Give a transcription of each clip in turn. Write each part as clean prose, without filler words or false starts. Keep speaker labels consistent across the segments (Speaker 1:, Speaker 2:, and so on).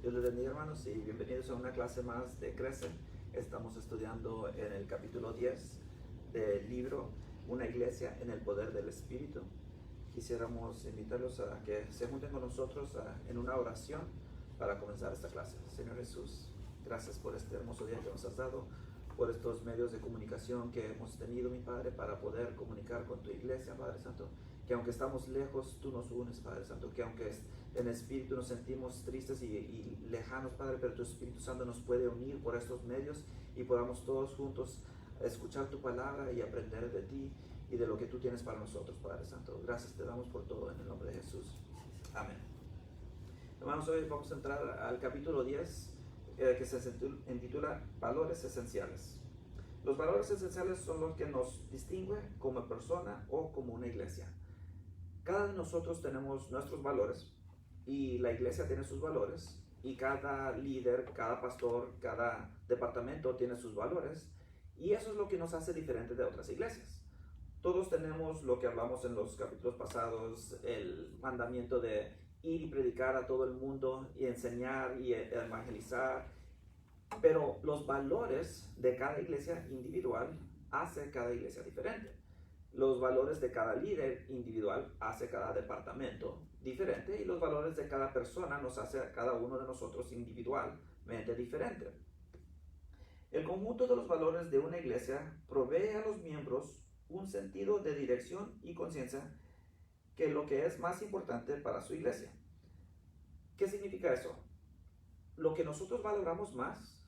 Speaker 1: Dios les bendiga, hermanos, y bienvenidos a una clase más de Crece. Estamos estudiando en el capítulo 10 del libro Una iglesia en el poder del Espíritu. Quisiéramos invitarlos a que se junten con nosotros en una oración para comenzar esta clase. Señor Jesús, gracias por este hermoso día que nos has dado, por estos medios de comunicación que hemos tenido, mi Padre, para poder comunicar con tu iglesia, Padre Santo. Que aunque estamos lejos, tú nos unes, Padre Santo. Que aunque en espíritu nos sentimos tristes y lejanos, Padre, pero tu Espíritu Santo nos puede unir por estos medios y podamos todos juntos escuchar tu palabra y aprender de ti y de lo que tú tienes para nosotros, Padre Santo. Gracias te damos por todo en el nombre de Jesús. Amén. Hermanos, hoy vamos a entrar al capítulo 10 que se intitula Valores Esenciales. Los valores esenciales son los que nos distinguen como persona o como una iglesia. Cada de nosotros tenemos nuestros valores y la iglesia tiene sus valores y cada líder, cada pastor, cada departamento tiene sus valores y eso es lo que nos hace diferente de otras iglesias. Todos tenemos lo que hablamos en los capítulos pasados, el mandamiento de ir y predicar a todo el mundo y enseñar y evangelizar, pero los valores de cada iglesia individual hace cada iglesia diferente. Los valores de cada líder individual hace cada departamento diferente y los valores de cada persona nos hace a cada uno de nosotros individualmente diferente. El conjunto de los valores de una iglesia provee a los miembros un sentido de dirección y conciencia que es lo que es más importante para su iglesia. ¿Qué significa eso? Lo que nosotros valoramos más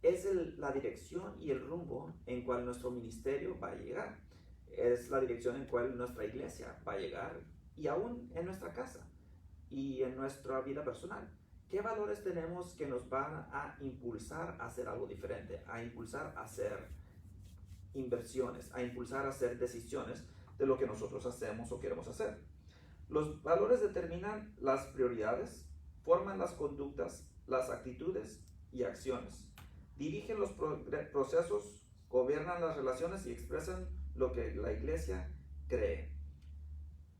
Speaker 1: es la dirección y el rumbo en cual nuestro ministerio va a llegar. Es la dirección en cual nuestra iglesia va a llegar y aún en nuestra casa y en nuestra vida personal. ¿Qué valores tenemos que nos van a impulsar a hacer algo diferente? A impulsar a hacer inversiones, a impulsar a hacer decisiones de lo que nosotros hacemos o queremos hacer. Los valores determinan las prioridades, forman las conductas, las actitudes y acciones. Dirigen los procesos, gobiernan las relaciones y expresan lo que la iglesia cree.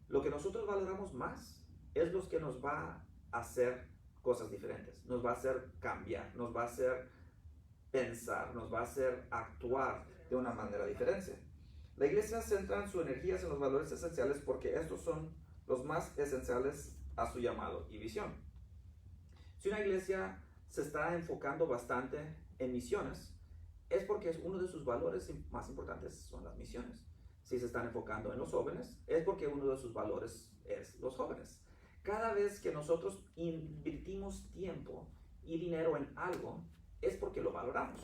Speaker 1: Lo que nosotros valoramos más es lo que nos va a hacer cosas diferentes, nos va a hacer cambiar, nos va a hacer pensar, nos va a hacer actuar de una manera diferente. La iglesia centra sus energías en los valores esenciales porque estos son los más esenciales a su llamado y visión. Si una iglesia se está enfocando bastante en misiones, es porque uno de sus valores más importantes son las misiones. Si se están enfocando en los jóvenes, es porque uno de sus valores es los jóvenes. Cada vez que nosotros invertimos tiempo y dinero en algo, es porque lo valoramos.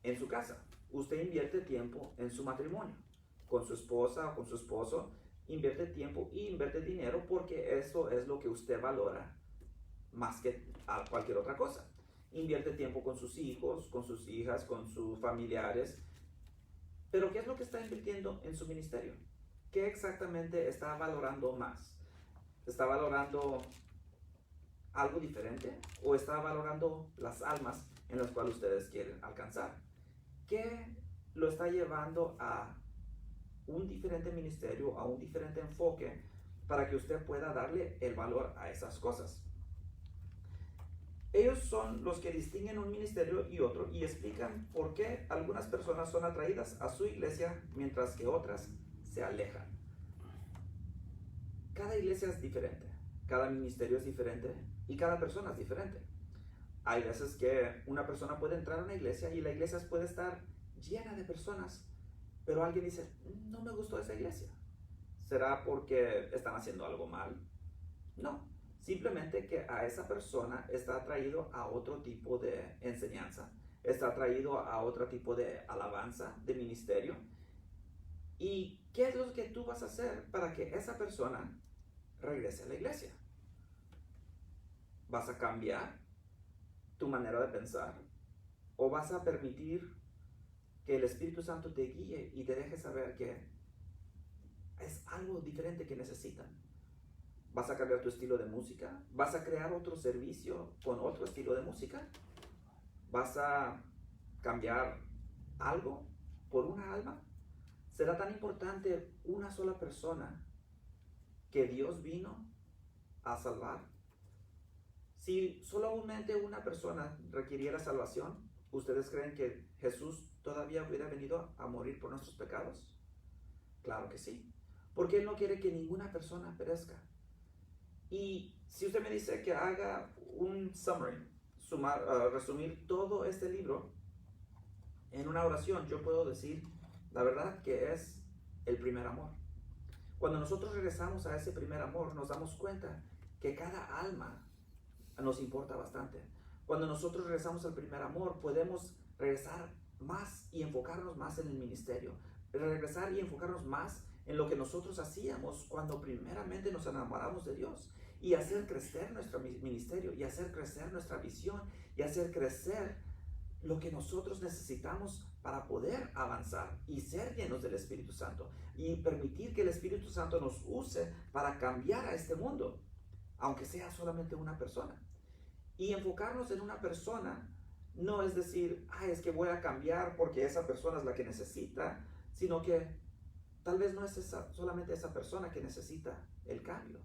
Speaker 1: En su casa, usted invierte tiempo en su matrimonio. Con su esposa o con su esposo, invierte tiempo y invierte dinero porque eso es lo que usted valora más que a cualquier otra cosa. Invierte tiempo con sus hijos, con sus hijas, con sus familiares. Pero ¿qué es lo que está invirtiendo en su ministerio? ¿Qué exactamente está valorando más? ¿Está valorando algo diferente? ¿O está valorando las almas en las cuales ustedes quieren alcanzar? ¿Qué lo está llevando a un diferente ministerio, a un diferente enfoque para que usted pueda darle el valor a esas cosas? Ellos son los que distinguen un ministerio y otro y explican por qué algunas personas son atraídas a su iglesia mientras que otras se alejan. Cada iglesia es diferente, cada ministerio es diferente y cada persona es diferente. Hay veces que una persona puede entrar a una iglesia y la iglesia puede estar llena de personas, pero alguien dice, no me gustó esa iglesia. ¿Será porque están haciendo algo mal? No. Simplemente que a esa persona está atraído a otro tipo de enseñanza, está atraído a otro tipo de alabanza, de ministerio. ¿Y qué es lo que tú vas a hacer para que esa persona regrese a la iglesia? ¿Vas a cambiar tu manera de pensar? ¿O vas a permitir que el Espíritu Santo te guíe y te deje saber que es algo diferente que necesitan? ¿Vas a cambiar tu estilo de música? ¿Vas a crear otro servicio con otro estilo de música? ¿Vas a cambiar algo por una alma? ¿Será tan importante una sola persona que Dios vino a salvar? Si solamente una persona requiriera salvación, ¿ustedes creen que Jesús todavía hubiera venido a morir por nuestros pecados? Claro que sí, porque Él no quiere que ninguna persona perezca. Y si usted me dice que haga un summary, resumir todo este libro en una oración, yo puedo decir, la verdad que es el primer amor. Cuando nosotros regresamos a ese primer amor, nos damos cuenta que cada alma nos importa bastante. Cuando nosotros regresamos al primer amor, podemos regresar más y enfocarnos más en el ministerio. Regresar y enfocarnos más en lo que nosotros hacíamos cuando primeramente nos enamoramos de Dios. Y hacer crecer nuestro ministerio, y hacer crecer nuestra visión, y hacer crecer lo que nosotros necesitamos para poder avanzar y ser llenos del Espíritu Santo. Y permitir que el Espíritu Santo nos use para cambiar a este mundo, aunque sea solamente una persona. Y enfocarnos en una persona no es decir, es que voy a cambiar porque esa persona es la que necesita, sino que tal vez no es solamente esa persona que necesita el cambio.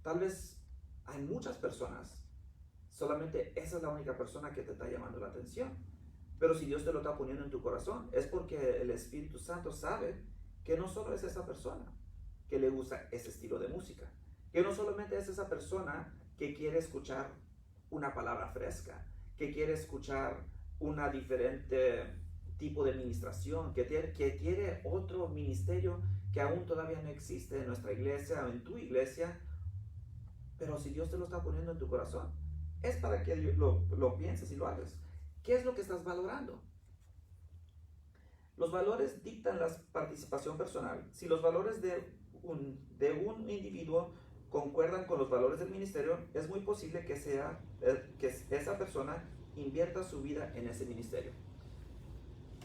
Speaker 1: Tal vez hay muchas personas, solamente esa es la única persona que te está llamando la atención. Pero si Dios te lo está poniendo en tu corazón, es porque el Espíritu Santo sabe que no solo es esa persona que le gusta ese estilo de música, que no solamente es esa persona que quiere escuchar una palabra fresca, que quiere escuchar una diferente tipo de ministración, que quiere otro ministerio que aún todavía no existe en nuestra iglesia o en tu iglesia. Pero si Dios te lo está poniendo en tu corazón, es para que lo pienses y lo hagas. ¿Qué es lo que estás valorando? Los valores dictan la participación personal. Si los valores de un individuo concuerdan con los valores del ministerio, es muy posible que esa persona invierta su vida en ese ministerio.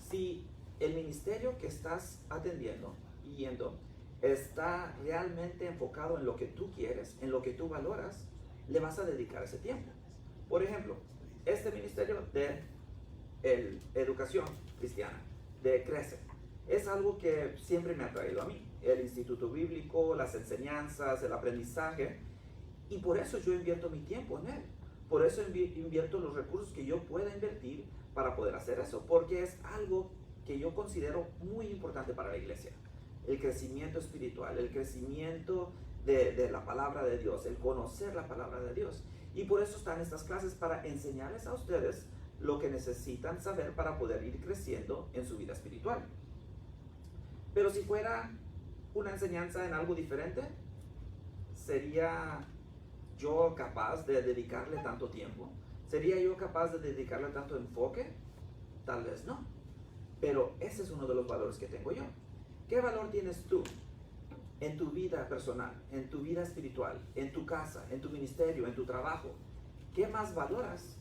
Speaker 1: Si el ministerio que estás atendiendo y yendo está realmente enfocado en lo que tú quieres, en lo que tú valoras, le vas a dedicar ese tiempo. Por ejemplo, este ministerio de educación cristiana, de Crece, es algo que siempre me ha traído a mí. El instituto bíblico, las enseñanzas, el aprendizaje, y por eso yo invierto mi tiempo en él. Por eso invierto los recursos que yo pueda invertir para poder hacer eso, porque es algo que yo considero muy importante para la iglesia. El crecimiento espiritual, el crecimiento de la palabra de Dios, el conocer la palabra de Dios. Y por eso están estas clases, para enseñarles a ustedes lo que necesitan saber para poder ir creciendo en su vida espiritual. Pero si fuera una enseñanza en algo diferente, ¿sería yo capaz de dedicarle tanto tiempo? ¿Sería yo capaz de dedicarle tanto enfoque? Tal vez no. Pero ese es uno de los valores que tengo yo. ¿Qué valor tienes tú en tu vida personal, en tu vida espiritual, en tu casa, en tu ministerio, en tu trabajo? ¿Qué más valoras?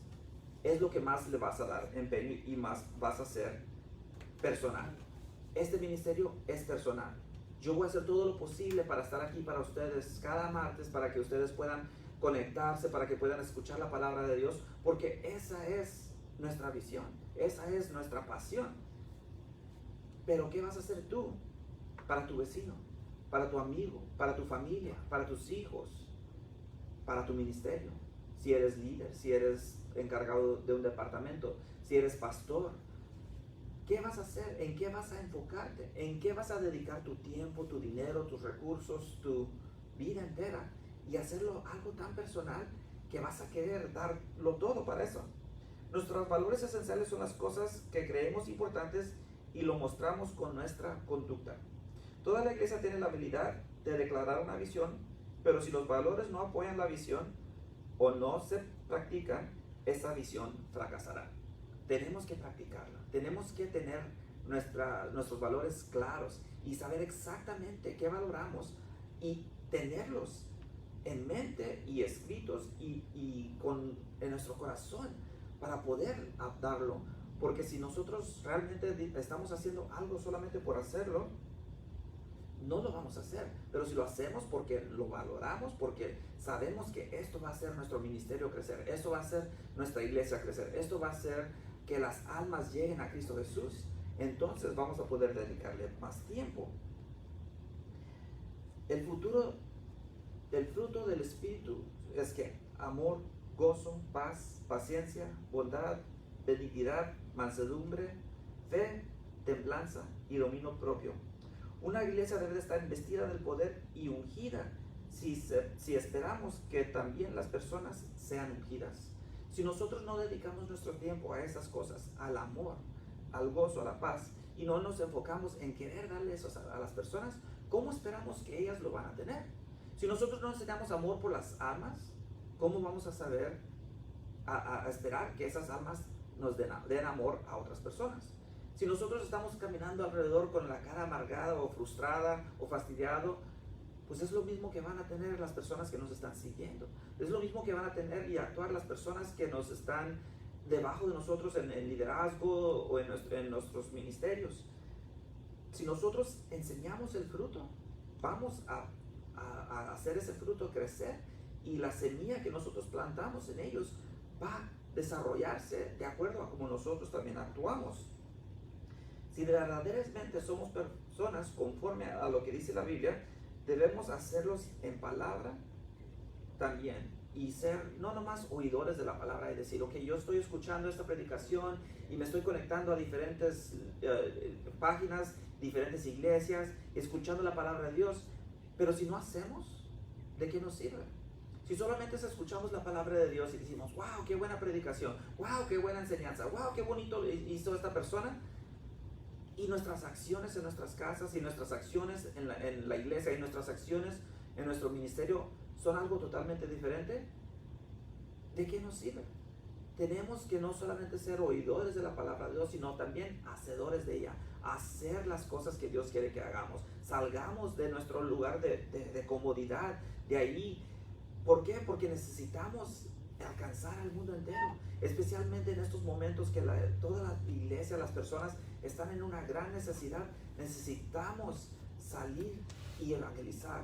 Speaker 1: Es lo que más le vas a dar empeño y más vas a hacer personal. Este ministerio es personal. Yo voy a hacer todo lo posible para estar aquí para ustedes cada martes, para que ustedes puedan conectarse, para que puedan escuchar la palabra de Dios, porque esa es nuestra visión, esa es nuestra pasión. Pero ¿qué vas a hacer tú para tu vecino, para tu amigo, para tu familia, para tus hijos, para tu ministerio? Si eres líder, si eres encargado de un departamento, si eres pastor, ¿qué vas a hacer? ¿En qué vas a enfocarte? ¿En qué vas a dedicar tu tiempo, tu dinero, tus recursos, tu vida entera? Y hacerlo algo tan personal que vas a querer darlo todo para eso. Nuestros valores esenciales son las cosas que creemos importantes y lo mostramos con nuestra conducta. Toda la iglesia tiene la habilidad de declarar una visión, pero si los valores no apoyan la visión o no se practican, esa visión fracasará. Tenemos que practicarla, tenemos que tener nuestros valores claros y saber exactamente qué valoramos y tenerlos en mente y escritos en nuestro corazón para poder darlo. Porque si nosotros realmente estamos haciendo algo solamente por hacerlo, no lo vamos a hacer. Pero si lo hacemos porque lo valoramos, porque sabemos que esto va a hacer nuestro ministerio crecer, esto va a hacer nuestra iglesia crecer, esto va a hacer que las almas lleguen a Cristo Jesús, entonces vamos a poder dedicarle más tiempo. El fruto del Espíritu es que amor, gozo, paz, paciencia, bondad, benignidad, mansedumbre, fe, templanza y dominio propio. Una iglesia debe de estar investida del poder y ungida si esperamos que también las personas sean ungidas. Si nosotros no dedicamos nuestro tiempo a esas cosas, al amor, al gozo, a la paz, y no nos enfocamos en querer darle eso a las personas, ¿cómo esperamos que ellas lo van a tener? Si nosotros no enseñamos amor por las almas, ¿cómo vamos a saber, a esperar que esas almas nos den amor a otras personas? Si nosotros estamos caminando alrededor con la cara amargada o frustrada o fastidiado, pues es lo mismo que van a tener las personas que nos están siguiendo. Es lo mismo que van a tener y actuar las personas que nos están debajo de nosotros en el liderazgo o en nuestros ministerios. Si nosotros enseñamos el fruto, vamos a hacer ese fruto crecer, y la semilla que nosotros plantamos en ellos va a desarrollarse de acuerdo a cómo nosotros también actuamos. Si verdaderamente somos personas conforme a lo que dice la Biblia, debemos hacerlos en palabra también, y ser no nomás oidores de la palabra y decir, ok, yo estoy escuchando esta predicación y me estoy conectando a diferentes páginas, diferentes iglesias, escuchando la palabra de Dios, pero si no hacemos, ¿de qué nos sirve? Si solamente escuchamos la palabra de Dios y decimos, wow, qué buena predicación, wow, qué buena enseñanza, wow, qué bonito hizo esta persona, y nuestras acciones en nuestras casas y nuestras acciones en la iglesia y nuestras acciones en nuestro ministerio son algo totalmente diferente, ¿de qué nos sirve? Tenemos que no solamente ser oidores de la palabra de Dios, sino también hacedores de ella, hacer las cosas que Dios quiere que hagamos. Salgamos de nuestro lugar de comodidad, de ahí. ¿Por qué? Porque necesitamos alcanzar al mundo entero, especialmente en estos momentos que toda la iglesia, las personas están en una gran necesidad. Necesitamos salir y evangelizar.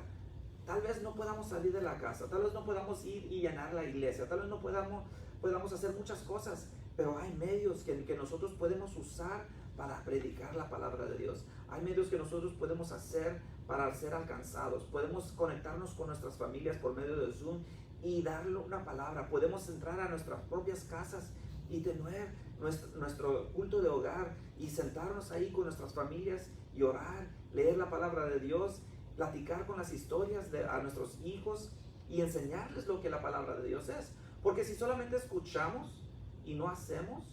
Speaker 1: Tal vez no podamos salir de la casa, tal vez no podamos ir y llenar la iglesia, tal vez no podamos hacer muchas cosas, pero hay medios que nosotros podemos usar para predicar la palabra de Dios. Hay medios que nosotros podemos hacer para ser alcanzados. Podemos conectarnos con nuestras familias por medio de Zoom y darle una palabra. Podemos entrar a nuestras propias casas y tener nuestro culto de hogar y sentarnos ahí con nuestras familias y orar, leer la palabra de Dios, platicar con las historias a nuestros hijos y enseñarles lo que la palabra de Dios es. Porque si solamente escuchamos y no hacemos,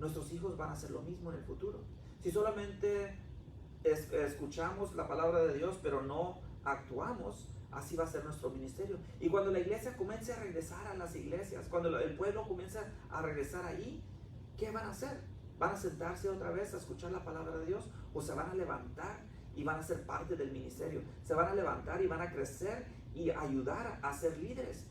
Speaker 1: nuestros hijos van a hacer lo mismo en el futuro. Si solamente escuchamos la palabra de Dios pero no actuamos, así va a ser nuestro ministerio. Y cuando la iglesia comience a regresar a las iglesias, cuando el pueblo comience a regresar ahí, ¿qué van a hacer? ¿Van a sentarse otra vez a escuchar la palabra de Dios? ¿O se van a levantar y van a ser parte del ministerio? Se van a levantar y van a crecer y ayudar a ser líderes.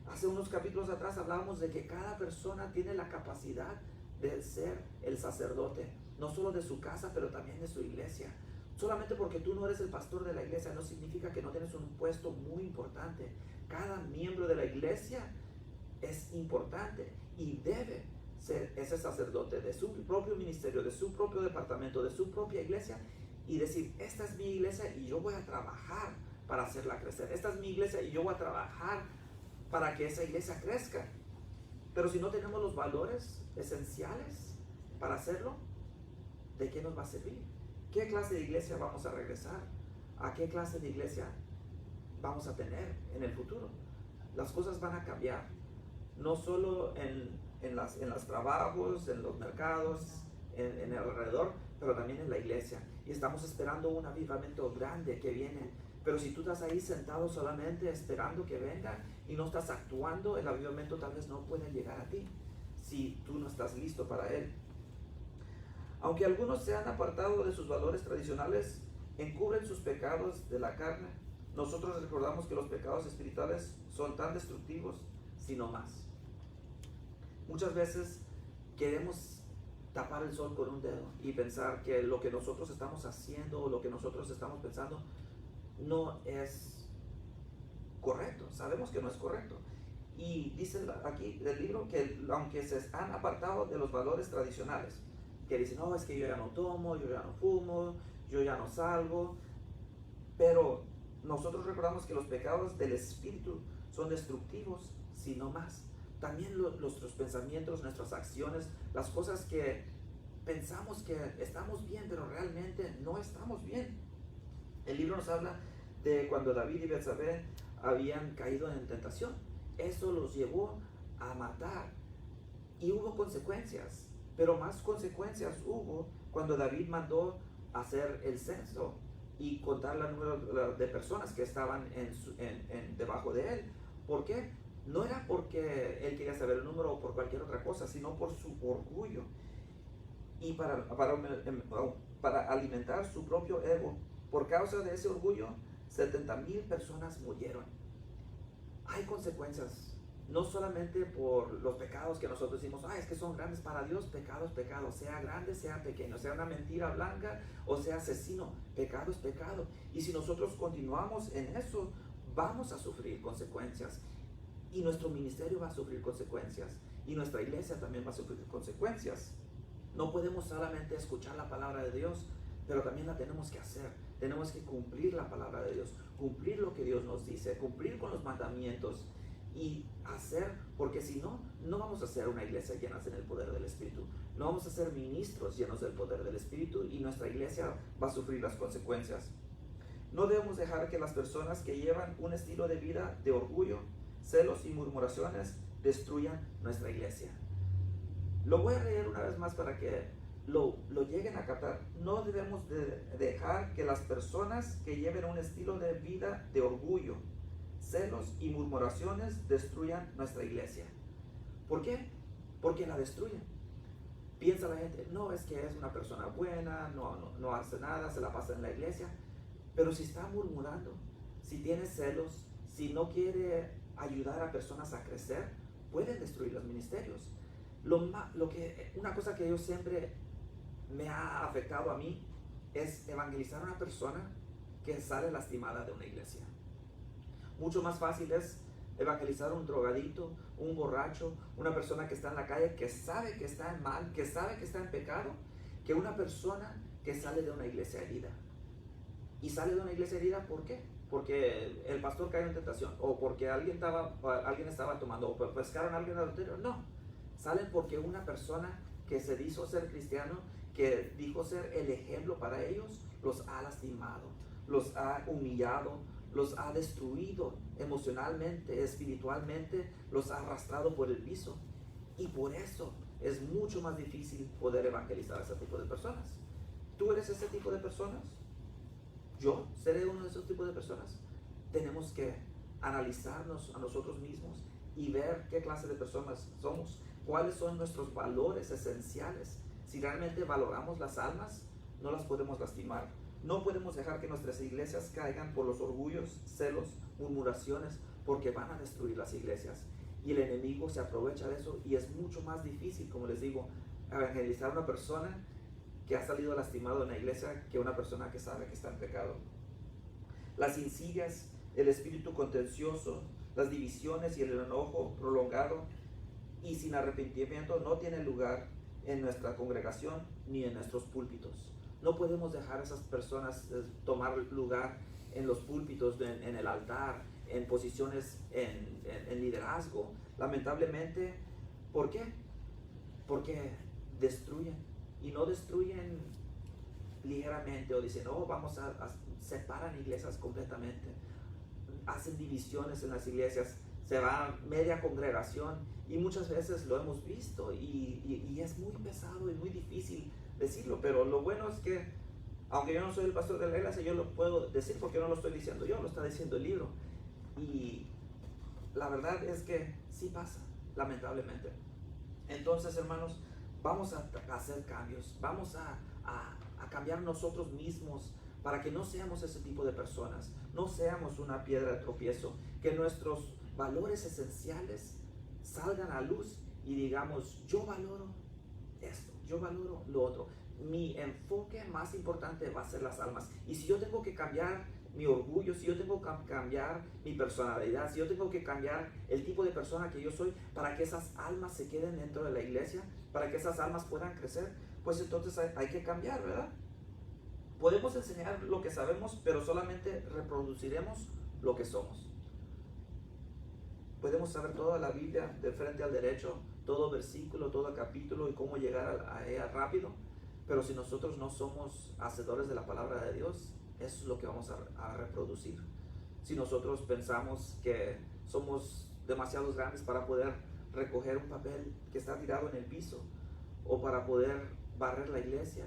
Speaker 1: Hace unos capítulos atrás hablábamos de que cada persona tiene la capacidad de ser el sacerdote, no solo de su casa, pero también de su iglesia. Solamente porque tú no eres el pastor de la iglesia no significa que no tienes un puesto muy importante. Cada miembro de la iglesia es importante y debe ser ese sacerdote de su propio ministerio, de su propio departamento, de su propia iglesia, y decir, esta es mi iglesia y yo voy a trabajar para hacerla crecer. Esta es mi iglesia y yo voy a trabajar para que esa iglesia crezca. Pero si no tenemos los valores esenciales para hacerlo, ¿de qué nos va a servir? ¿Qué clase de iglesia vamos a regresar? ¿A qué clase de iglesia vamos a tener en el futuro? Las cosas van a cambiar, no solo en los trabajos, en los mercados, en el alrededor, pero también en la iglesia. Y estamos esperando un avivamiento grande que viene. Pero si tú estás ahí sentado solamente esperando que venga y no estás actuando, el avivamiento tal vez no puede llegar a ti si tú no estás listo para él. Aunque algunos se han apartado de sus valores tradicionales, encubren sus pecados de la carne, nosotros recordamos que los pecados espirituales son tan destructivos, sino más. Muchas veces queremos tapar el sol con un dedo y pensar que lo que nosotros estamos haciendo o lo que nosotros estamos pensando no es correcto. Sabemos que no es correcto. Y dice aquí del libro que aunque se han apartado de los valores tradicionales, que dicen, no, es que yo ya no tomo, yo ya no fumo, yo ya no salgo, pero nosotros recordamos que los pecados del espíritu son destructivos, sino más. también nuestros pensamientos, nuestras acciones, las cosas que pensamos que estamos bien, pero realmente no estamos bien. El libro nos habla de cuando David y Betsabé habían caído en tentación. Eso los llevó a matar y hubo consecuencias, pero más consecuencias hubo cuando David mandó hacer el censo y contar el número de personas que estaban debajo de él. ¿Por qué? No era porque él quería saber el número o por cualquier otra cosa, sino por su orgullo y para alimentar su propio ego. Por causa de ese orgullo, 70,000 personas murieron. Hay consecuencias, no solamente por los pecados que nosotros decimos, es que son grandes para Dios. Pecado es pecado, sea grande, sea pequeño, sea una mentira blanca o sea asesino, pecado es pecado. Y si nosotros continuamos en eso, vamos a sufrir consecuencias. Y nuestro ministerio va a sufrir consecuencias. Y nuestra iglesia también va a sufrir consecuencias. No podemos solamente escuchar la palabra de Dios, pero también la tenemos que hacer. Tenemos que cumplir la palabra de Dios, cumplir lo que Dios nos dice, cumplir con los mandamientos y hacer, porque si no, no vamos a ser una iglesia llena en el poder del Espíritu. No vamos a ser ministros llenos del poder del Espíritu y nuestra iglesia va a sufrir las consecuencias. No debemos dejar que las personas que llevan un estilo de vida de orgullo, celos y murmuraciones destruyan nuestra iglesia. Lo voy a leer una vez más para que lo lleguen a captar. No debemos dejar que las personas que lleven un estilo de vida de orgullo, celos y murmuraciones destruyan nuestra iglesia. ¿Por qué? Porque la destruyen. Piensa la gente, no, es que es una persona buena, no hace nada, se la pasa en la iglesia. Pero si está murmurando, si tiene celos, si no quiere ayudar a personas a crecer, pueden destruir los ministerios. Una cosa que yo siempre me ha afectado a mí es evangelizar a una persona que sale lastimada de una iglesia. Mucho más fácil es evangelizar a un drogadito, un borracho, una persona que está en la calle, que sabe que está en mal, que sabe que está en pecado, que una persona que sale de una iglesia herida. Y sale de una iglesia herida, ¿por qué? Porque el pastor cayó en tentación, o porque alguien estaba tomando, o pescaron a alguien en adulterio. No, salen porque una persona que se dijo ser cristiano, que dijo ser el ejemplo para ellos, los ha lastimado, los ha humillado, los ha destruido emocionalmente, espiritualmente, los ha arrastrado por el piso. Y por eso es mucho más difícil poder evangelizar a ese tipo de personas. ¿Tú eres ese tipo de personas? ¿Yo seré uno de esos tipos de personas? Tenemos que analizarnos a nosotros mismos y ver qué clase de personas somos, cuáles son nuestros valores esenciales. Si realmente valoramos las almas, no las podemos lastimar. No podemos dejar que nuestras iglesias caigan por los orgullos, celos, murmuraciones, porque van a destruir las iglesias. Y el enemigo se aprovecha de eso y es mucho más difícil, como les digo, evangelizar a una persona que ha salido lastimado en la iglesia que una persona que sabe que está en pecado. Las insidias, el espíritu contencioso, las divisiones y el enojo prolongado y sin arrepentimiento no tienen lugar en nuestra congregación ni en nuestros púlpitos. No podemos dejar a esas personas tomar lugar en los púlpitos, en el altar, en posiciones en liderazgo. Lamentablemente, ¿por qué? Porque destruyen. Y no destruyen ligeramente o dicen, vamos a separar iglesias completamente. Hacen divisiones en las iglesias, se va media congregación y muchas veces lo hemos visto y es muy pesado y muy difícil decirlo, pero lo bueno es que aunque yo no soy el pastor de la iglesia, yo lo puedo decir porque no lo estoy diciendo yo, lo está diciendo el libro. Y la verdad es que sí pasa, lamentablemente. Entonces, hermanos, vamos a hacer cambios, vamos a cambiar nosotros mismos para que no seamos ese tipo de personas, no seamos una piedra de tropiezo, que nuestros valores esenciales salgan a luz y digamos, yo valoro esto, yo valoro lo otro. Mi enfoque más importante va a ser las almas. Y si yo tengo que cambiar mi orgullo, si yo tengo que cambiar mi personalidad, si yo tengo que cambiar el tipo de persona que yo soy para que esas almas se queden dentro de la iglesia, para que esas almas puedan crecer, pues entonces hay que cambiar, ¿verdad? Podemos enseñar lo que sabemos, pero solamente reproduciremos lo que somos. podemos saber toda la Biblia de frente al derecho, todo versículo, todo capítulo y cómo llegar a ella rápido, pero si nosotros no somos hacedores de la palabra de Dios, eso es lo que vamos a reproducir. Si nosotros pensamos que somos demasiados grandes para poder recoger un papel que está tirado en el piso, o para poder barrer la iglesia,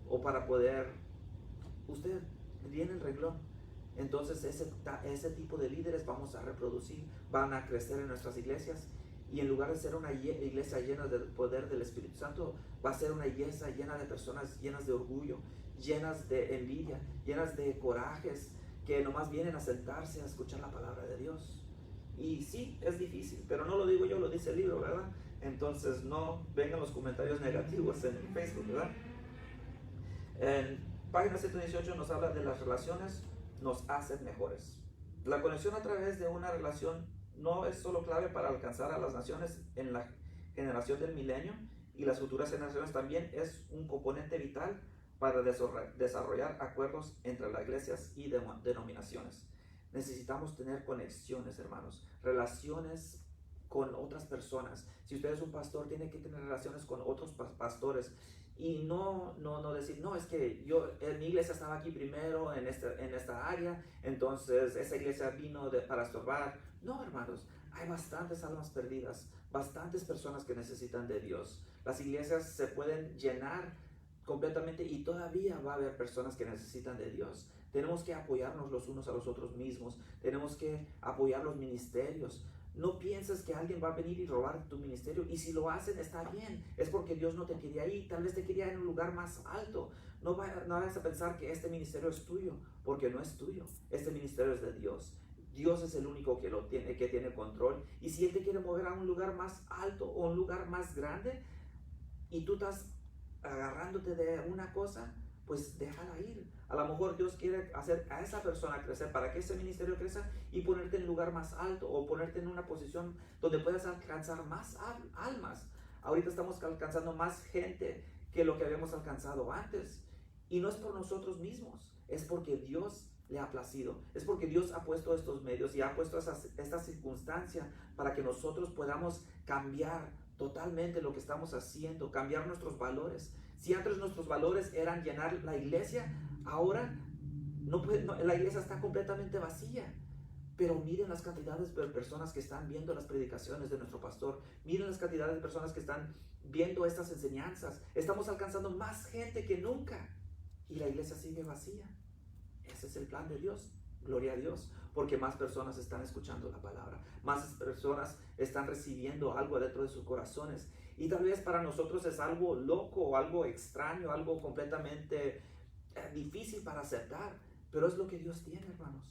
Speaker 1: o para poder, usted viene el renglón, entonces ese tipo de líderes vamos a reproducir, van a crecer en nuestras iglesias, y en lugar de ser una iglesia llena del poder del Espíritu Santo, va a ser una iglesia llena de personas llenas de orgullo, llenas de envidia, llenas de corajes, que nomás vienen a sentarse a escuchar la palabra de Dios. Y sí, es difícil, pero no lo digo yo, lo dice el libro, ¿verdad? Entonces no vengan los comentarios negativos en Facebook, ¿verdad? En página 118 nos habla de las relaciones nos hacen mejores. La conexión a través de una relación no es solo clave para alcanzar a las naciones en la generación del milenio y las futuras generaciones, también es un componente vital para desarrollar acuerdos entre las iglesias y denominaciones. Necesitamos tener conexiones, hermanos, relaciones con otras personas. Si usted es un pastor, tiene que tener relaciones con otros pastores. Y no decir, no, es que mi iglesia estaba aquí primero en esta área, entonces esa iglesia vino para estorbar. No, hermanos, hay bastantes almas perdidas, bastantes personas que necesitan de Dios. Las iglesias se pueden llenar completamente y todavía va a haber personas que necesitan de Dios. Tenemos que apoyarnos los unos a los otros mismos, tenemos que apoyar los ministerios. No pienses que alguien va a venir y robar tu ministerio, y si lo hacen está bien, es porque Dios no te quería ahí, tal vez te quería en un lugar más alto. No vayas a pensar que este ministerio es tuyo, porque no es tuyo, este ministerio es de Dios. Dios es el único que tiene control, y si Él te quiere mover a un lugar más alto o un lugar más grande, y tú estás agarrándote de una cosa, pues déjala ir. A lo mejor Dios quiere hacer a esa persona crecer para que ese ministerio crezca y ponerte en un lugar más alto, o ponerte en una posición donde puedas alcanzar más almas. Ahorita estamos alcanzando más gente que lo que habíamos alcanzado antes, y no es por nosotros mismos, es porque Dios le ha placido, es porque Dios ha puesto estos medios y ha puesto esta circunstancia para que nosotros podamos cambiar totalmente lo que estamos haciendo, cambiar nuestros valores. Si antes nuestros valores eran llenar la iglesia, ahora la iglesia está completamente vacía. Pero miren las cantidades de personas que están viendo las predicaciones de nuestro pastor, miren las cantidades de personas que están viendo estas enseñanzas. Estamos alcanzando más gente que nunca y la iglesia sigue vacía. Ese es el plan de Dios. Gloria a Dios, porque más personas están escuchando la palabra, más personas están recibiendo algo dentro de sus corazones, y tal vez para nosotros es algo loco o algo extraño, algo completamente difícil para aceptar, pero es lo que Dios tiene, hermanos.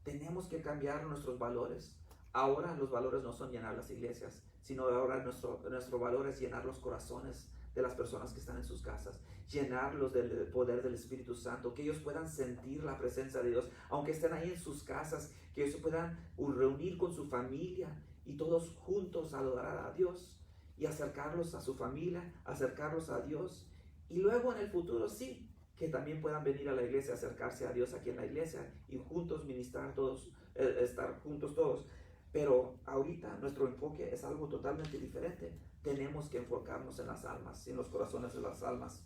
Speaker 1: Tenemos que cambiar nuestros valores. Ahora los valores no son llenar las iglesias, sino ahora nuestro valor es llenar los corazones de las personas que están en sus casas, llenarlos del poder del Espíritu Santo, que ellos puedan sentir la presencia de Dios, aunque estén ahí en sus casas, que ellos se puedan reunir con su familia y todos juntos adorar a Dios y acercarlos a su familia, acercarlos a Dios, y luego en el futuro sí, que también puedan venir a la iglesia, acercarse a Dios aquí en la iglesia y juntos ministrar todos, estar juntos todos. Pero ahorita nuestro enfoque es algo totalmente diferente. Tenemos que enfocarnos en las almas, en los corazones de las almas.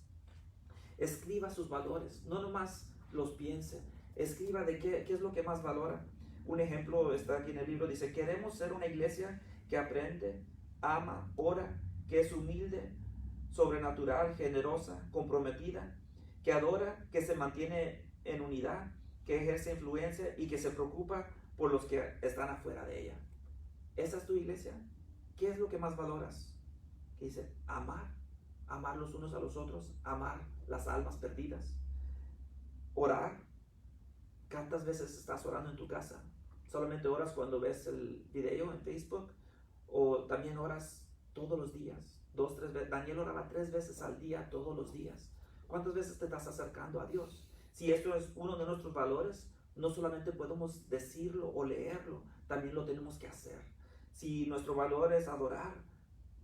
Speaker 1: Escriba sus valores, no nomás los piense. Escriba de qué es lo que más valora. Un ejemplo está aquí en el libro, dice: queremos ser una iglesia que aprende, ama, ora, que es humilde, sobrenatural, generosa, comprometida, que adora, que se mantiene en unidad, que ejerce influencia y que se preocupa por los que están afuera de ella. ¿Esa es tu iglesia? ¿Qué es lo que más valoras? Que dice: amar los unos a los otros, amar las almas perdidas, orar. ¿Cuántas veces estás orando en tu casa? ¿Solamente oras cuando ves el video en Facebook? ¿O también oras todos los días? 2, 3 veces. Daniel oraba 3 veces al día, todos los días. ¿Cuántas veces te estás acercando a Dios? Si esto es uno de nuestros valores, no solamente podemos decirlo o leerlo, también lo tenemos que hacer. Si nuestro valor es adorar,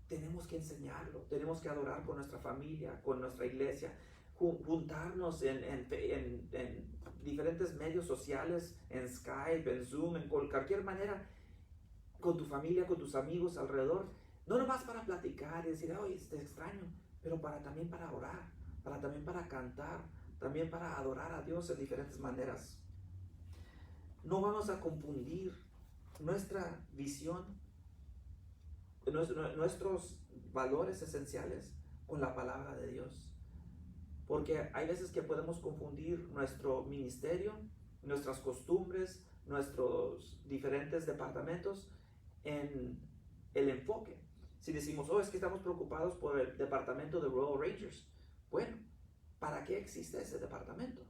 Speaker 1: tenemos que enseñarlo, tenemos que adorar con nuestra familia, con nuestra iglesia, juntarnos en diferentes medios sociales, en Skype, en Zoom, en cualquier manera, con tu familia, con tus amigos alrededor, no nomás para platicar y decir, oye, te extraño, pero también para orar, también para cantar, también para adorar a Dios en diferentes maneras. No vamos a confundir nuestra visión, nuestros valores esenciales con la palabra de Dios. Porque hay veces que podemos confundir nuestro ministerio, nuestras costumbres, nuestros diferentes departamentos en el enfoque. Si decimos, es que estamos preocupados por el departamento de Royal Rangers. Bueno, ¿para qué existe ese departamento?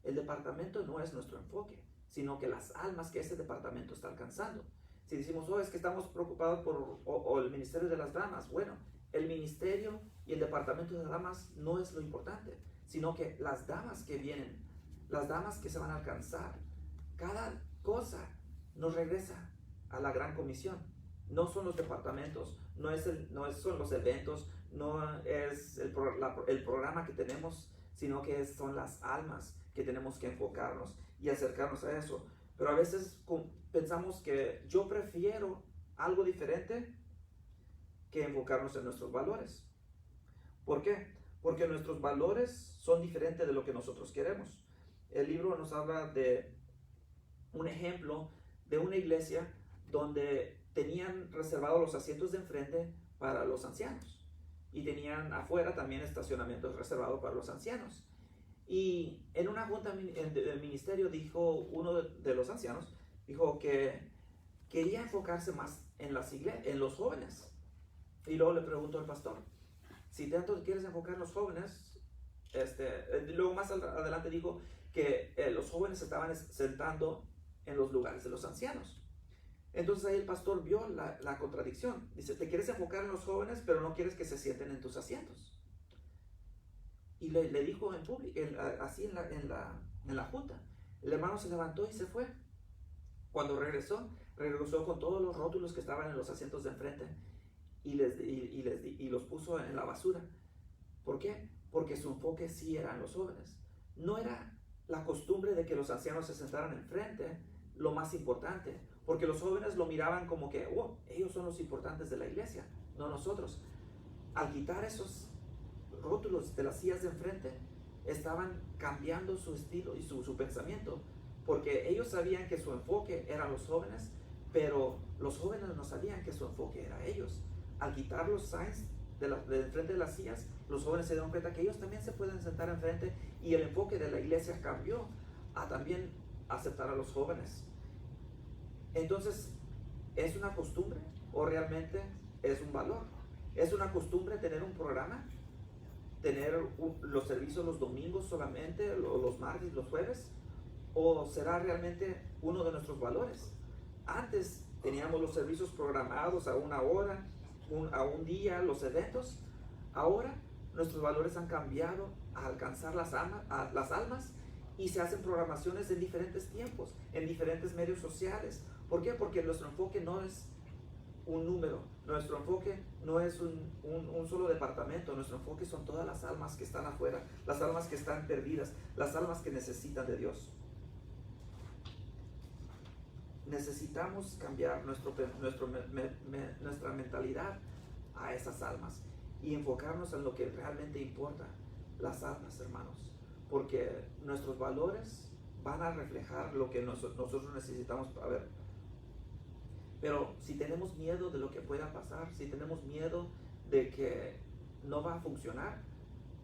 Speaker 1: El departamento no es nuestro enfoque, sino que las almas que ese departamento está alcanzando. Si decimos, es que estamos preocupados por el ministerio de las damas. Bueno, el ministerio y el departamento de las damas no es lo importante, sino que las damas que vienen, las damas que se van a alcanzar, cada cosa nos regresa a la gran comisión. No son los departamentos, no son los eventos, no es el programa que tenemos, sino que son las almas que tenemos que enfocarnos y acercarnos a eso. Pero a veces pensamos que yo prefiero algo diferente que enfocarnos en nuestros valores. ¿Por qué? Porque nuestros valores son diferentes de lo que nosotros queremos. El libro nos habla de un ejemplo de una iglesia donde tenían reservados los asientos de enfrente para los ancianos y tenían afuera también estacionamientos reservados para los ancianos. Y en una junta del ministerio dijo uno de los ancianos, dijo que quería enfocarse más en los jóvenes. Y luego le preguntó al pastor, si tanto quieres enfocar en los jóvenes, luego más adelante dijo que los jóvenes se estaban sentando en los lugares de los ancianos. Entonces ahí el pastor vio la contradicción. Dice, te quieres enfocar en los jóvenes, pero no quieres que se sienten en tus asientos. Y le dijo en público, así en la junta. El hermano se levantó y se fue. Cuando regresó con todos los rótulos que estaban en los asientos de enfrente y los puso en la basura. ¿Por qué? Porque su enfoque sí eran los jóvenes. No era la costumbre de que los ancianos se sentaran enfrente lo más importante, porque los jóvenes lo miraban como que, ellos son los importantes de la iglesia, no nosotros. Al quitar esos rótulos de las sillas de enfrente, estaban cambiando su estilo y su pensamiento, porque ellos sabían que su enfoque eran los jóvenes, pero los jóvenes no sabían que su enfoque era ellos. Al quitar los signs de enfrente de las sillas, los jóvenes se dieron cuenta que ellos también se pueden sentar enfrente, y el enfoque de la iglesia cambió a también aceptar a los jóvenes. Entonces, ¿es una costumbre o realmente es un valor? ¿Es una costumbre tener un programa? ¿Tener los servicios los domingos solamente, los martes, los jueves? ¿O será realmente uno de nuestros valores? Antes teníamos los servicios programados a una hora, a un día, los eventos. Ahora nuestros valores han cambiado a alcanzar las almas, y se hacen programaciones en diferentes tiempos, en diferentes medios sociales. ¿Por qué? Porque nuestro enfoque no es un número, nuestro enfoque no es un solo departamento, nuestro enfoque son todas las almas que están afuera, las almas que están perdidas, las almas que necesitan de Dios. Necesitamos cambiar nuestra mentalidad a esas almas y enfocarnos en lo que realmente importa, las almas, hermanos, porque nuestros valores van a reflejar lo que nosotros necesitamos para ver. Pero si tenemos miedo de lo que pueda pasar, si tenemos miedo de que no va a funcionar,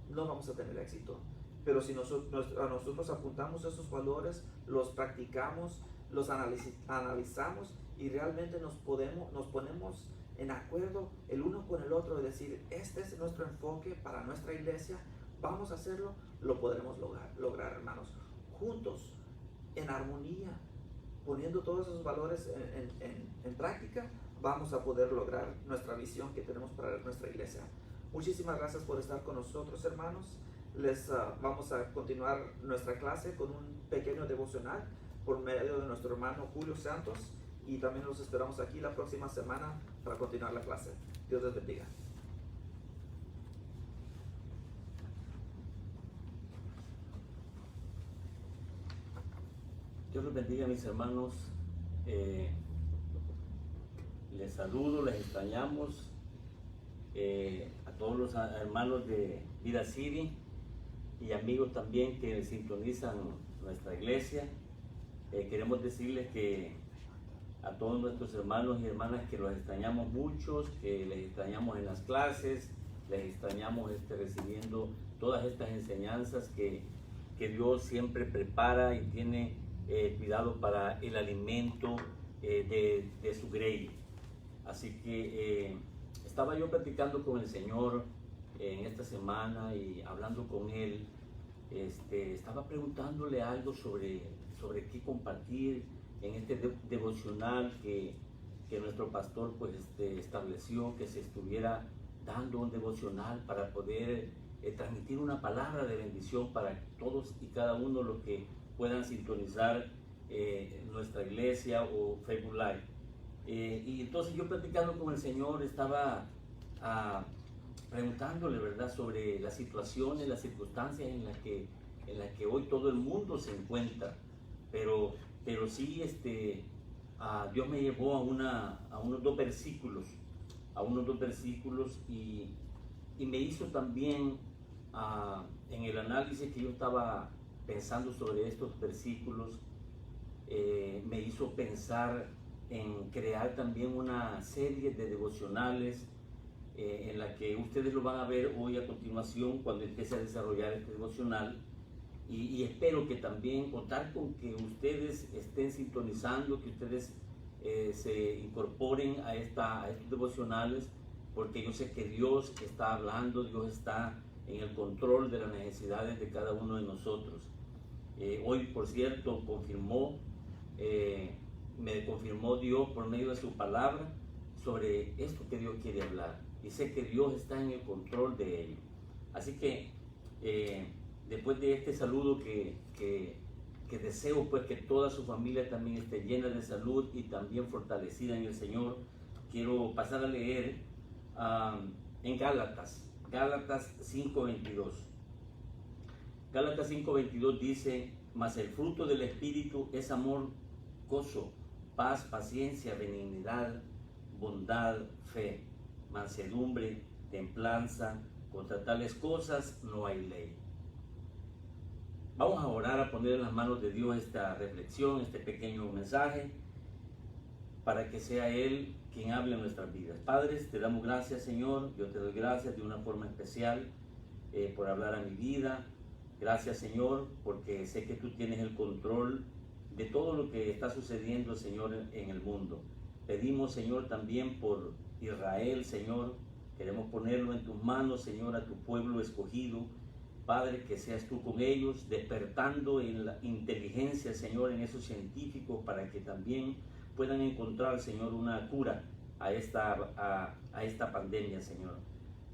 Speaker 1: no vamos a tener éxito. Pero si nosotros apuntamos esos valores, los practicamos, los analizamos y realmente nos ponemos en acuerdo el uno con el otro, de decir, este es nuestro enfoque para nuestra iglesia, vamos a hacerlo, lo podremos lograr, hermanos, juntos, en armonía, poniendo todos esos valores en práctica, vamos a poder lograr nuestra visión que tenemos para nuestra iglesia. Muchísimas gracias por estar con nosotros, hermanos. Vamos a continuar nuestra clase con un pequeño devocional por medio de nuestro hermano Julio Santos, y también los esperamos aquí la próxima semana para continuar la clase. Dios les bendiga.
Speaker 2: Dios los bendiga, mis hermanos. Les saludo, les extrañamos. A todos los hermanos de Vida City y amigos también que sintonizan nuestra iglesia. Queremos decirles que a todos nuestros hermanos y hermanas que los extrañamos muchos, que les extrañamos en las clases, les extrañamos recibiendo todas estas enseñanzas que Dios siempre prepara y tiene cuidado para el alimento de su grey. Así que estaba yo platicando con el Señor en esta semana y hablando con Él. Estaba preguntándole algo sobre qué compartir en este devocional que nuestro pastor pues estableció, que se estuviera dando un devocional para poder transmitir una palabra de bendición para todos y cada uno los que puedan sintonizar nuestra iglesia o Facebook Live. Y entonces yo platicando con el Señor estaba preguntándole, ¿verdad?, sobre las situaciones, las circunstancias en las que hoy todo el mundo se encuentra. Pero sí, Dios me llevó a unos dos versículos y me hizo también en el análisis que yo estaba pensando sobre estos versículos, me hizo pensar en crear también una serie de devocionales en la que ustedes lo van a ver hoy a continuación cuando empiece a desarrollar este devocional, y espero que también contar con que ustedes estén sintonizando, que ustedes se incorporen a estos devocionales, porque yo sé que Dios está hablando, Dios está en el control de las necesidades de cada uno de nosotros. Hoy, por cierto, me confirmó Dios por medio de su palabra sobre esto que Dios quiere hablar, y sé que Dios está en el control de ello. Así que después de este saludo que deseo pues que toda su familia también esté llena de salud y también fortalecida en el Señor, quiero pasar a leer en Gálatas 5:22. Gálatas 5:22 dice: mas el fruto del Espíritu es amor, gozo, paz, paciencia, benignidad, bondad, fe, mansedumbre, templanza. Contra tales cosas no hay ley. Vamos a orar, a poner en las manos de Dios esta reflexión, este pequeño mensaje, para que sea Él quien hable en nuestras vidas. Padres, te damos gracias, Señor. Yo te doy gracias de una forma especial por hablar a mi vida. Gracias, Señor, porque sé que tú tienes el control de todo lo que está sucediendo, Señor, en el mundo. Pedimos, Señor, también por Israel, Señor. Queremos ponerlo en tus manos, Señor, a tu pueblo escogido. Padre, que seas tú con ellos, despertando en la inteligencia, Señor, en esos científicos, para que también puedan encontrar, Señor, una cura a esta pandemia, Señor.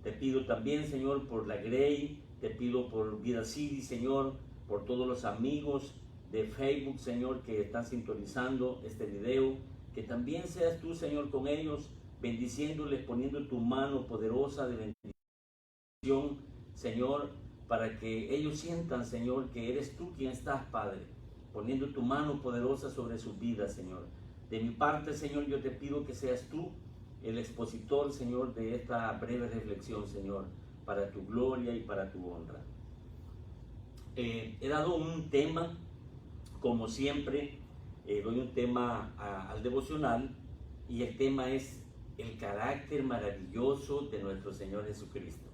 Speaker 2: Te pido también, Señor, por la Grey, te pido por Vida City, Señor, por todos los amigos de Facebook, Señor, que están sintonizando este video, que también seas tú, Señor, con ellos, bendiciéndoles, poniendo tu mano poderosa de bendición, Señor, para que ellos sientan, Señor, que eres tú quien estás, Padre, poniendo tu mano poderosa sobre sus vidas, Señor. De mi parte, Señor, yo te pido que seas tú el expositor, Señor, de esta breve reflexión, Señor, para tu gloria y para tu honra. He dado un tema, como siempre, doy un tema al devocional, y el tema es el carácter maravilloso de nuestro Señor Jesucristo.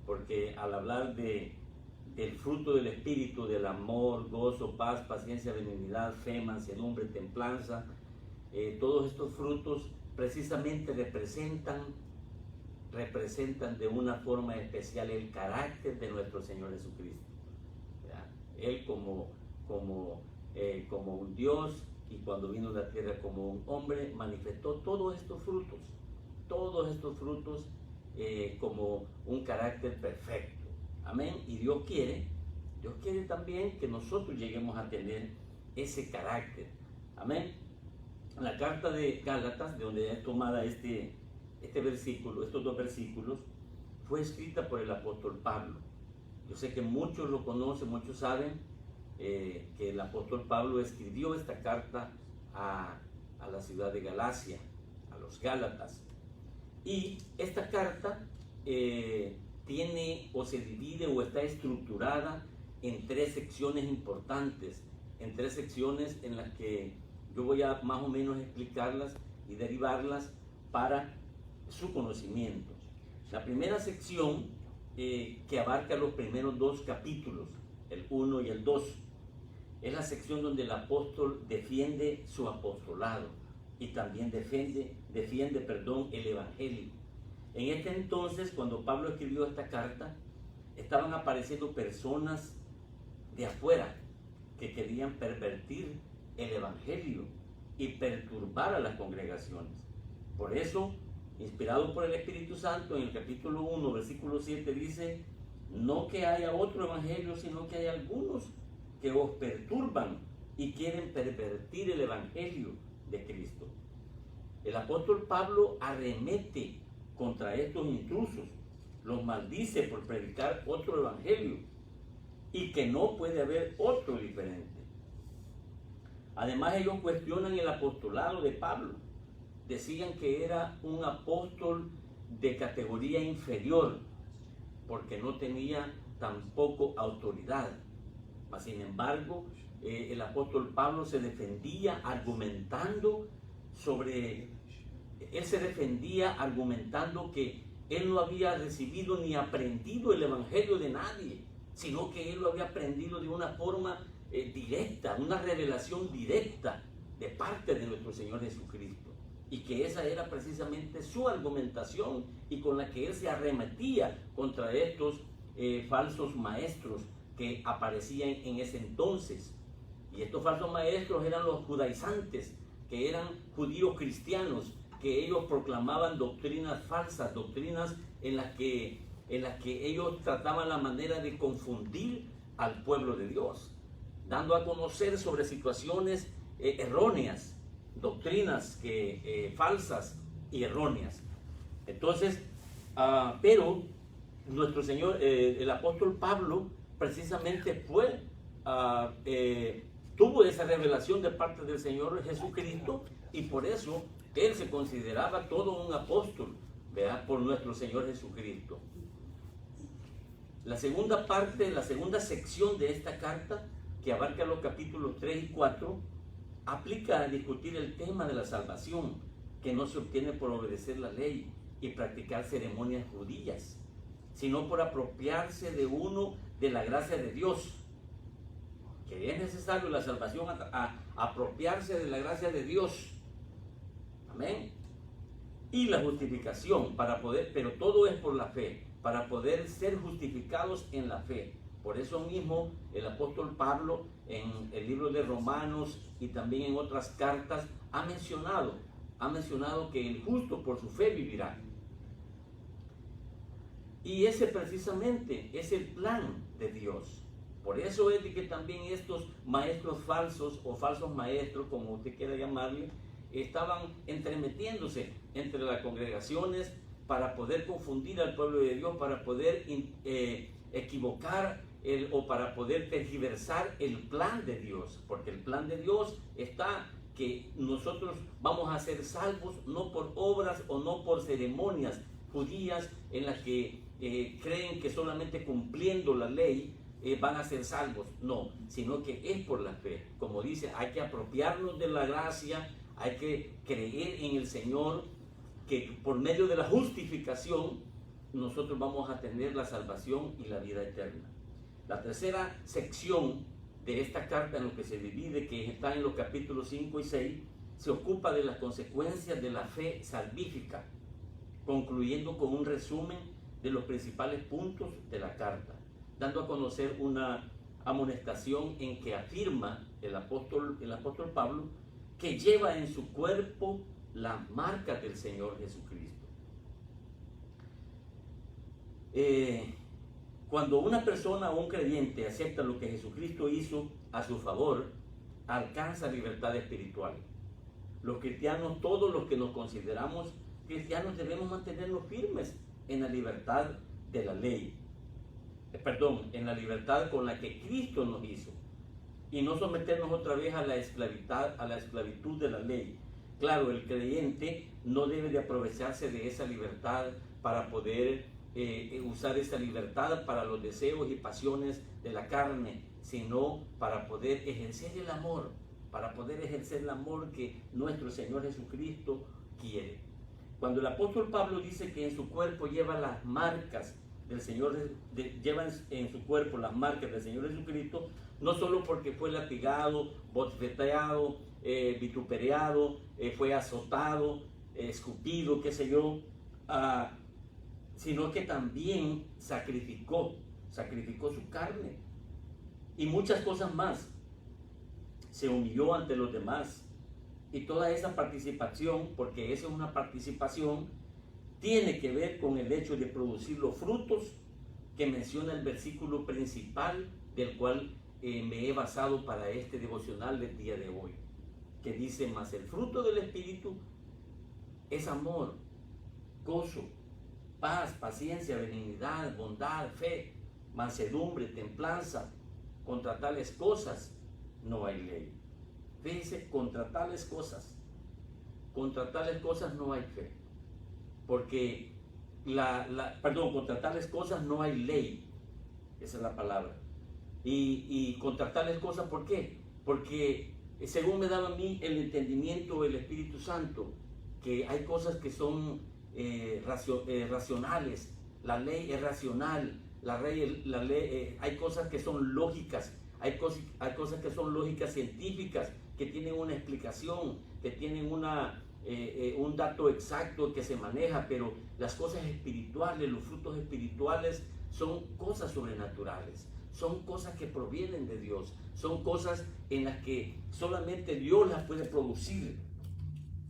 Speaker 2: Porque al hablar del fruto del Espíritu, del amor, gozo, paz, paciencia, benignidad, fe, mansedumbre, templanza, todos estos frutos precisamente representan de una forma especial el carácter de nuestro Señor Jesucristo. ¿Verdad? Él como un Dios, y cuando vino a la tierra como un hombre, manifestó todos estos frutos como un carácter perfecto. Amén. Y Dios quiere también que nosotros lleguemos a tener ese carácter. Amén. La carta de Gálatas, de donde es tomada estos dos versículos, fue escrita por el apóstol Pablo. Yo sé que muchos lo conocen, muchos saben que el apóstol Pablo escribió esta carta a la ciudad de Galacia, a los los Gálatas. Y esta carta tiene o se divide o está estructurada en 3 secciones importantes, en 3 secciones en las que yo voy a más o menos explicarlas y derivarlas para su conocimiento. La primera sección que abarca los primeros 2 capítulos, el 1 y el 2, es la sección donde el apóstol defiende su apostolado y también defiende el evangelio. En este entonces, cuando Pablo escribió esta carta, estaban apareciendo personas de afuera que querían pervertir el evangelio y perturbar a las congregaciones. Por eso, inspirado por el Espíritu Santo, en el capítulo 1, versículo 7 dice: no que haya otro evangelio, sino que hay algunos que os perturban y quieren pervertir el evangelio de Cristo. El apóstol Pablo arremete contra estos intrusos, los maldice por predicar otro evangelio y que no puede haber otro diferente. Además, ellos cuestionan el apostolado de Pablo. Decían que era un apóstol de categoría inferior porque no tenía tampoco autoridad. Mas, sin embargo, el apóstol Pablo se defendía argumentando que él no había recibido ni aprendido el evangelio de nadie, sino que él lo había aprendido de una forma directa, una revelación directa de parte de nuestro Señor Jesucristo, y que esa era precisamente su argumentación y con la que él se arremetía contra estos falsos maestros que aparecían en ese entonces. Y estos falsos maestros eran los judaizantes, que eran judíos cristianos, que ellos proclamaban doctrinas falsas, doctrinas en las que ellos trataban la manera de confundir al pueblo de Dios, dando a conocer sobre situaciones erróneas, doctrinas falsas y erróneas. Entonces, pero nuestro Señor, el apóstol Pablo, precisamente tuvo esa revelación de parte del Señor Jesucristo, y por eso él se consideraba todo un apóstol, ¿verdad?, por nuestro Señor Jesucristo. La segunda parte, la segunda sección de esta carta, que abarca los capítulos 3 y 4, aplica a discutir el tema de la salvación, que no se obtiene por obedecer la ley y practicar ceremonias judías, sino por apropiarse de la gracia de Dios. Que es necesario la salvación, apropiarse de la gracia de Dios. Amén. Y la justificación, pero todo es por la fe, para poder ser justificados en la fe. Por eso mismo el apóstol Pablo, en el libro de Romanos y también en otras cartas, ha mencionado que el justo por su fe vivirá. Y ese precisamente es el plan de Dios. Por eso es de que también estos maestros falsos o falsos maestros, como usted quiera llamarle, estaban entremetiéndose entre las congregaciones para poder confundir al pueblo de Dios, para poder equivocar o para poder tergiversar el plan de Dios. Porque el plan de Dios está que nosotros vamos a ser salvos no por obras o no por ceremonias judías en las que creen que solamente cumpliendo la ley van a ser salvos. No, sino que es por la fe. Como dice, hay que apropiarnos de la gracia, hay que creer en el Señor, que por medio de la justificación nosotros vamos a tener la salvación y la vida eterna. La tercera sección de esta carta, en lo que se divide, que está en los capítulos 5 y 6, se ocupa de las consecuencias de la fe salvífica, concluyendo con un resumen de los principales puntos de la carta, dando a conocer una amonestación en que afirma el apóstol Pablo que lleva en su cuerpo las marcas del Señor Jesucristo. Cuando una persona o un creyente acepta lo que Jesucristo hizo a su favor, alcanza libertad espiritual. Los cristianos, todos los que nos consideramos cristianos, debemos mantenernos firmes en la libertad de la ley. En la libertad con la que Cristo nos hizo, y no someternos otra vez a la esclavitud de la ley. Claro, el creyente no debe de aprovecharse de esa libertad para poder usar esa libertad para los deseos y pasiones de la carne, sino para poder ejercer el amor, que nuestro Señor Jesucristo quiere. Cuando el apóstol Pablo dice que en su cuerpo lleva las marcas del Señor, lleva en su cuerpo las marcas del Señor Jesucristo, no solo porque fue latigado, bofeteado, vituperado, fue azotado, escupido, qué sé yo, sino que también sacrificó su carne y muchas cosas más. Se humilló ante los demás, y toda esa participación, porque esa es una participación, tiene que ver con el hecho de producir los frutos que menciona el versículo principal del cual me he basado para este devocional del día de hoy, que dice: mas el fruto del Espíritu es amor, gozo, paz, paciencia, benignidad, bondad, fe, mansedumbre, templanza. Contra tales cosas no hay ley. Fíjense, contra tales cosas no hay fe. Porque contra tales cosas no hay ley. Esa es la palabra. Y contra tales cosas, ¿por qué? Porque según me daba a mí el entendimiento del Espíritu Santo, que hay cosas que son racionales. La ley es racional. Hay cosas que son lógicas. Hay cosas que son lógicas científicas, que tienen una explicación, que tienen un dato exacto que se maneja, pero las cosas espirituales, los frutos espirituales, son cosas sobrenaturales, son cosas que provienen de Dios, son cosas en las que solamente Dios las puede producir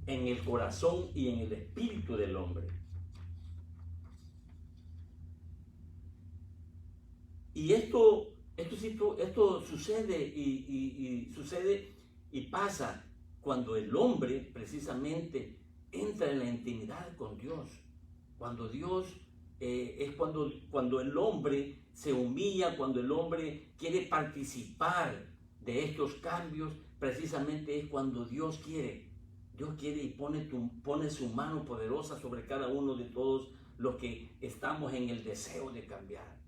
Speaker 2: en el corazón y en el espíritu del hombre. Y esto sucede y sucede y pasa cuando el hombre precisamente entra en la intimidad con Dios. Cuando Dios cuando el hombre se humilla, cuando el hombre quiere participar de estos cambios, precisamente es cuando Dios quiere y pone su mano poderosa sobre cada uno de todos los que estamos en el deseo de cambiar.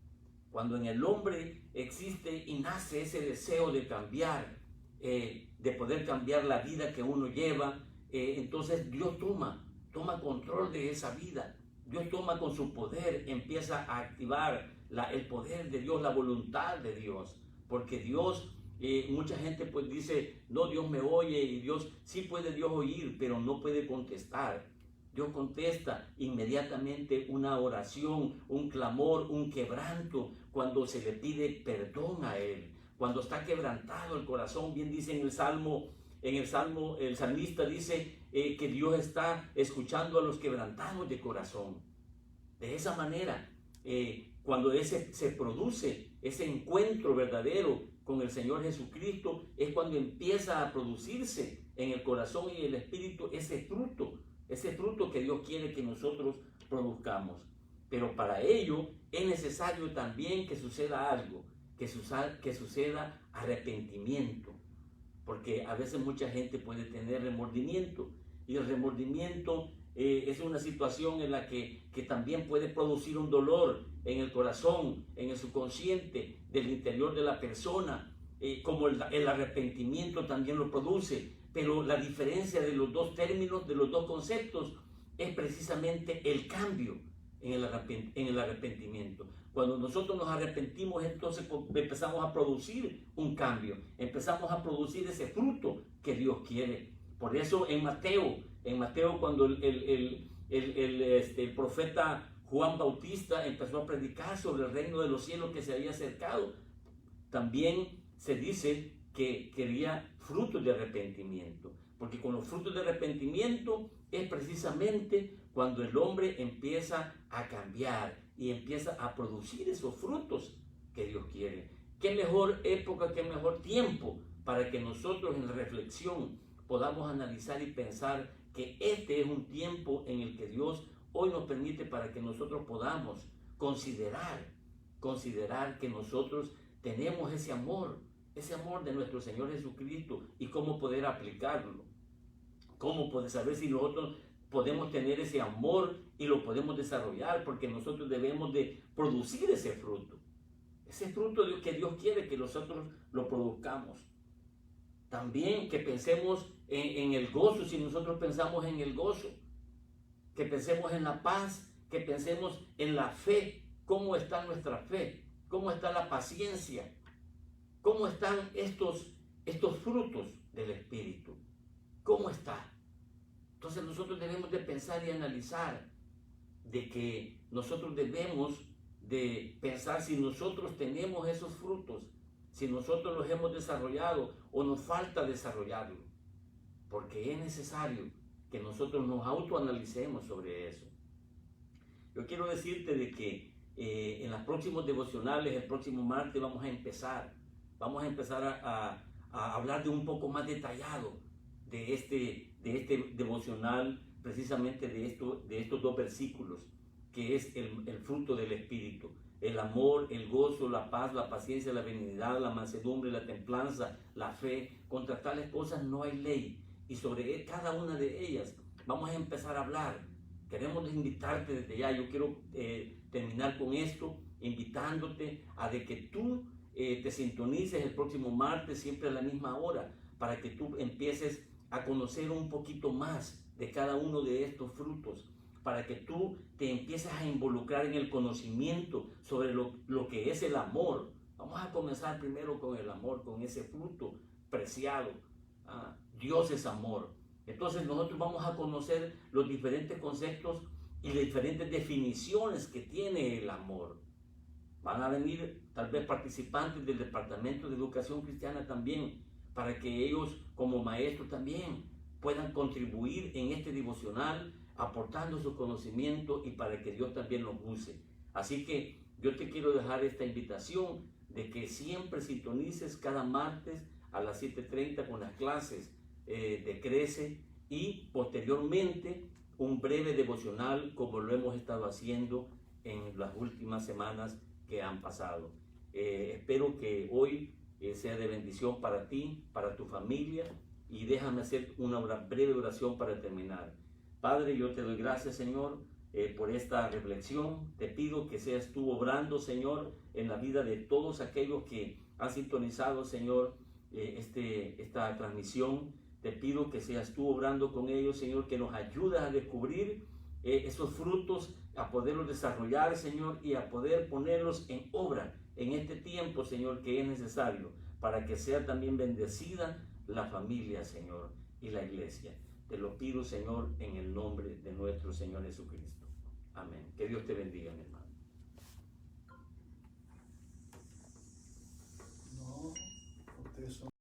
Speaker 2: Cuando en el hombre existe y nace ese deseo de cambiar, de poder cambiar la vida que uno lleva, entonces Dios toma control de esa vida. Dios toma con su poder, empieza a activar el poder de Dios, la voluntad de Dios. Porque Dios, mucha gente pues dice: no, Dios me oye, y Dios, sí puede Dios oír, pero no puede contestar. Dios contesta inmediatamente una oración, un clamor, un quebranto, cuando se le pide perdón a Él, cuando está quebrantado el corazón. Bien dice en el Salmo, el salmista dice que Dios está escuchando a los quebrantados de corazón. De esa manera, cuando se produce ese encuentro verdadero con el Señor Jesucristo, es cuando empieza a producirse en el corazón y el espíritu ese fruto que Dios quiere que nosotros produzcamos. Pero para ello es necesario también que suceda algo, que suceda arrepentimiento, porque a veces mucha gente puede tener remordimiento, y el remordimiento es una situación en la que también puede producir un dolor en el corazón, en el subconsciente del interior de la persona, como el arrepentimiento también lo produce. Pero la diferencia de los dos términos, de los dos conceptos, es precisamente el cambio en el arrepentimiento. Cuando nosotros nos arrepentimos, entonces empezamos a producir un cambio, empezamos a producir ese fruto que Dios quiere. Por eso en Mateo, cuando el profeta Juan Bautista empezó a predicar sobre el reino de los cielos que se había acercado, también se dice que quería frutos de arrepentimiento, porque con los frutos de arrepentimiento es precisamente cuando el hombre empieza a cambiar y empieza a producir esos frutos que Dios quiere. Qué mejor época, qué mejor tiempo para que nosotros en la reflexión podamos analizar y pensar que este es un tiempo en el que Dios hoy nos permite para que nosotros podamos considerar que nosotros tenemos ese amor de nuestro Señor Jesucristo, y cómo poder aplicarlo, cómo poder saber si nosotros podemos tener ese amor y lo podemos desarrollar, porque nosotros debemos de producir ese fruto que Dios quiere que nosotros lo produzcamos. También que pensemos en el gozo, si nosotros pensamos en el gozo, que pensemos en la paz, que pensemos en la fe, cómo está nuestra fe, cómo está la paciencia, cómo están estos frutos del Espíritu, cómo está. Entonces nosotros debemos de pensar y analizar de que nosotros debemos de pensar si nosotros tenemos esos frutos, si nosotros los hemos desarrollado o nos falta desarrollarlo, porque es necesario que nosotros nos autoanalicemos sobre eso. Yo quiero decirte de que en los próximos devocionales, el próximo martes vamos a empezar a hablar de un poco más detallado de este devocional, precisamente de estos dos versículos, que es el fruto del Espíritu: el amor, el gozo, la paz, la paciencia, la benignidad, la mansedumbre, la templanza, la fe. Contra tales cosas no hay ley, y sobre cada una de ellas vamos a empezar a hablar. Queremos invitarte desde ya. Yo quiero terminar con esto, invitándote a de que tú te sintonices el próximo martes, siempre a la misma hora, para que tú empieces a conocer un poquito más de cada uno de estos frutos, para que tú te empieces a involucrar en el conocimiento sobre lo que es el amor. Vamos a comenzar primero con el amor, con ese fruto preciado. Dios es amor. Entonces nosotros vamos a conocer los diferentes conceptos y las diferentes definiciones que tiene el amor. Van a venir tal vez participantes del Departamento de Educación Cristiana también, para que ellos como maestros también puedan contribuir en este devocional, aportando su conocimiento, y para que Dios también los use. Así que yo te quiero dejar esta invitación de que siempre sintonices cada martes a las 7:30 con las clases de Crece, y posteriormente un breve devocional como lo hemos estado haciendo en las últimas semanas que han pasado. Espero que hoy sea de bendición para ti, para tu familia, y déjame hacer una breve oración para terminar. Padre, yo te doy gracias, Señor, por esta reflexión. Te pido que seas tú obrando, Señor, en la vida de todos aquellos que han sintonizado, Señor, esta transmisión. Te pido que seas tú obrando con ellos, Señor, que nos ayudes a descubrir esos frutos, a poderlos desarrollar, Señor, y a poder ponerlos en obra en este tiempo, Señor, que es necesario para que sea también bendecida la familia, Señor, y la iglesia. Te lo pido, Señor, en el nombre de nuestro Señor Jesucristo. Amén. Que Dios te bendiga, mi hermano.
Speaker 3: No, ustedes son